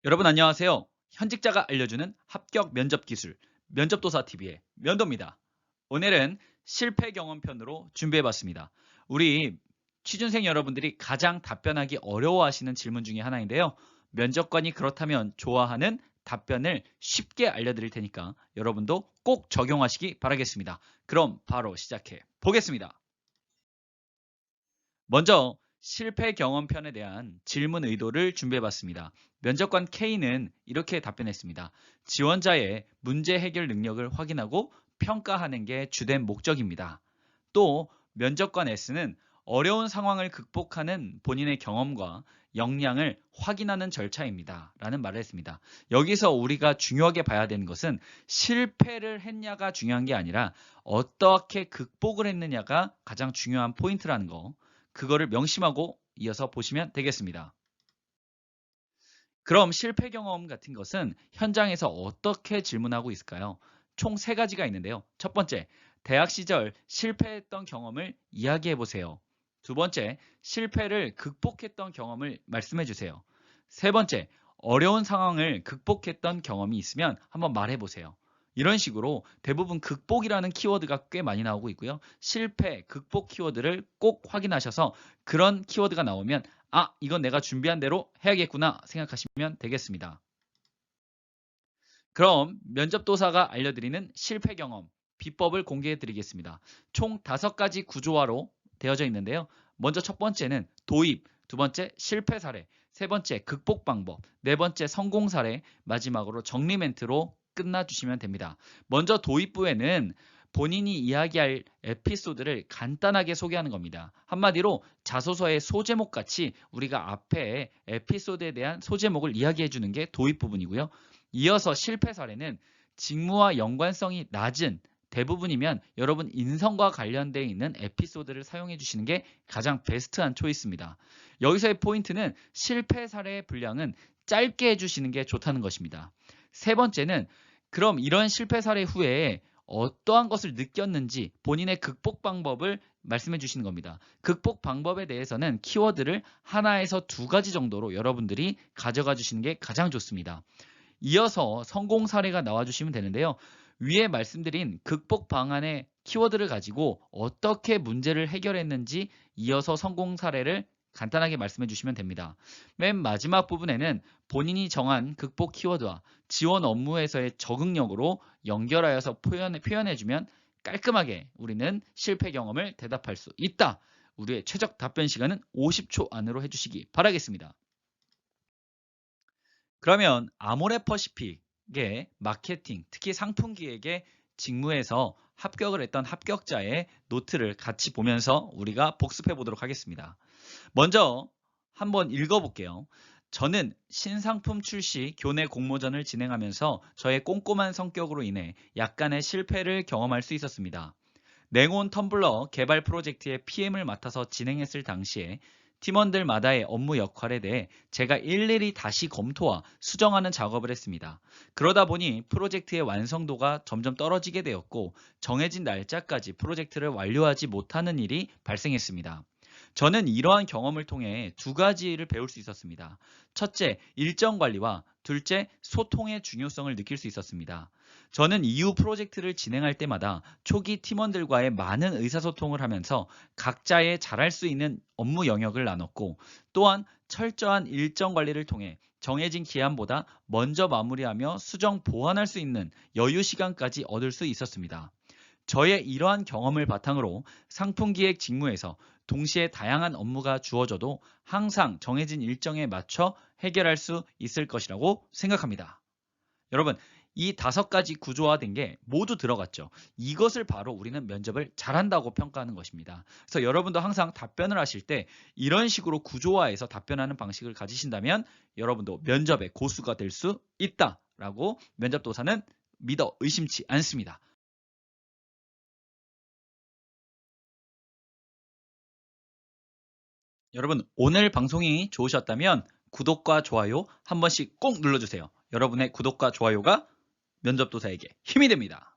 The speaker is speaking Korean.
여러분 안녕하세요. 현직자가 알려주는 합격 면접 기술, 면접도사 TV의 면도입니다. 오늘은 실패 경험 편으로 준비해봤습니다. 우리 취준생 여러분들이 가장 답변하기 어려워하시는 질문 중에 하나인데요. 면접관이 그렇다면 좋아하는 답변을 쉽게 알려드릴 테니까 여러분도 꼭 적용하시기 바라겠습니다. 그럼 바로 시작해 보겠습니다. 먼저 실패 경험편에 대한 질문 의도를 준비해봤습니다. 면접관 K는 이렇게 답변했습니다. 지원자의 문제 해결 능력을 확인하고 평가하는 게 주된 목적입니다. 또 면접관 S는 어려운 상황을 극복하는 본인의 경험과 역량을 확인하는 절차입니다. 라는 말을 했습니다. 여기서 우리가 중요하게 봐야 되는 것은 실패를 했냐가 중요한 게 아니라 어떻게 극복을 했느냐가 가장 중요한 포인트라는 거. 그거를 명심하고 이어서 보시면 되겠습니다. 그럼 실패 경험 같은 것은 현장에서 어떻게 질문하고 있을까요? 총 세 가지가 있는데요. 첫 번째, 대학 시절 실패했던 경험을 이야기해 보세요. 두 번째, 실패를 극복했던 경험을 말씀해 주세요. 세 번째, 어려운 상황을 극복했던 경험이 있으면 한번 말해 보세요. 이런 식으로 대부분 극복이라는 키워드가 꽤 많이 나오고 있고요. 실패, 극복 키워드를 꼭 확인하셔서 그런 키워드가 나오면 아, 이건 내가 준비한 대로 해야겠구나 생각하시면 되겠습니다. 그럼 면접도사가 알려드리는 실패 경험, 비법을 공개해 드리겠습니다. 총 5가지 구조화로 되어져 있는데요. 먼저 첫 번째는 도입, 두 번째 실패 사례, 세 번째 극복 방법, 네 번째 성공 사례, 마지막으로 정리 멘트로 끝나주시면 됩니다. 먼저 도입부에는 본인이 이야기할 에피소드를 간단하게 소개하는 겁니다. 한마디로 자소서의 소제목 같이 우리가 앞에 에피소드에 대한 소제목을 이야기해 주는 게 도입 부분이고요. 이어서 실패 사례는 직무와 연관성이 낮은 대부분이면 여러분 인성과 관련되어 있는 에피소드를 사용해 주시는 게 가장 베스트한 초이스입니다. 여기서의 포인트는 실패 사례의 분량은 짧게 해주시는 게 좋다는 것입니다. 세 번째는 그럼 이런 실패 사례 후에 어떠한 것을 느꼈는지 본인의 극복 방법을 말씀해 주시는 겁니다. 극복 방법에 대해서는 키워드를 하나에서 2가지 정도로 여러분들이 가져가 주시는 게 가장 좋습니다. 이어서 성공 사례가 나와주시면 되는데요. 위에 말씀드린 극복 방안의 키워드를 가지고 어떻게 문제를 해결했는지 이어서 성공 사례를 간단하게 말씀해 주시면 됩니다. 맨 마지막 부분에는 본인이 정한 극복 키워드와 지원 업무에서의 적응력으로 연결하여서 표현해 주면 깔끔하게 우리는 실패 경험을 대답할 수 있다. 우리의 최적 답변 시간은 50초 안으로 해주시기 바라겠습니다. 그러면 아모레퍼시픽의 마케팅, 특히 상품 기획의 직무에서 합격을 했던 합격자의 노트를 같이 보면서 우리가 복습해 보도록 하겠습니다. 먼저 한번 읽어볼게요. 저는 신상품 출시 교내 공모전을 진행하면서 저의 꼼꼼한 성격으로 인해 약간의 실패를 경험할 수 있었습니다. 냉온 텀블러 개발 프로젝트의 PM을 맡아서 진행했을 당시에 팀원들마다의 업무 역할에 대해 제가 일일이 다시 검토와 수정하는 작업을 했습니다. 그러다 보니 프로젝트의 완성도가 점점 떨어지게 되었고 정해진 날짜까지 프로젝트를 완료하지 못하는 일이 발생했습니다. 저는 이러한 경험을 통해 2가지를 배울 수 있었습니다. 첫째, 일정 관리와 둘째, 소통의 중요성을 느낄 수 있었습니다. 저는 이후 프로젝트를 진행할 때마다 초기 팀원들과의 많은 의사소통을 하면서 각자의 잘할 수 있는 업무 영역을 나눴고 또한 철저한 일정 관리를 통해 정해진 기한보다 먼저 마무리하며 수정 보완할 수 있는 여유 시간까지 얻을 수 있었습니다. 저의 이러한 경험을 바탕으로 상품 기획 직무에서 동시에 다양한 업무가 주어져도 항상 정해진 일정에 맞춰 해결할 수 있을 것이라고 생각합니다. 여러분, 이 5가지 구조화된 게 모두 들어갔죠. 이것을 바로 우리는 면접을 잘한다고 평가하는 것입니다. 그래서 여러분도 항상 답변을 하실 때 이런 식으로 구조화해서 답변하는 방식을 가지신다면 여러분도 면접의 고수가 될 수 있다라고 면접도사는 믿어 의심치 않습니다. 여러분, 오늘 방송이 좋으셨다면 구독과 좋아요 한 번씩 꼭 눌러주세요. 여러분의 구독과 좋아요가 면접도사에게 힘이 됩니다.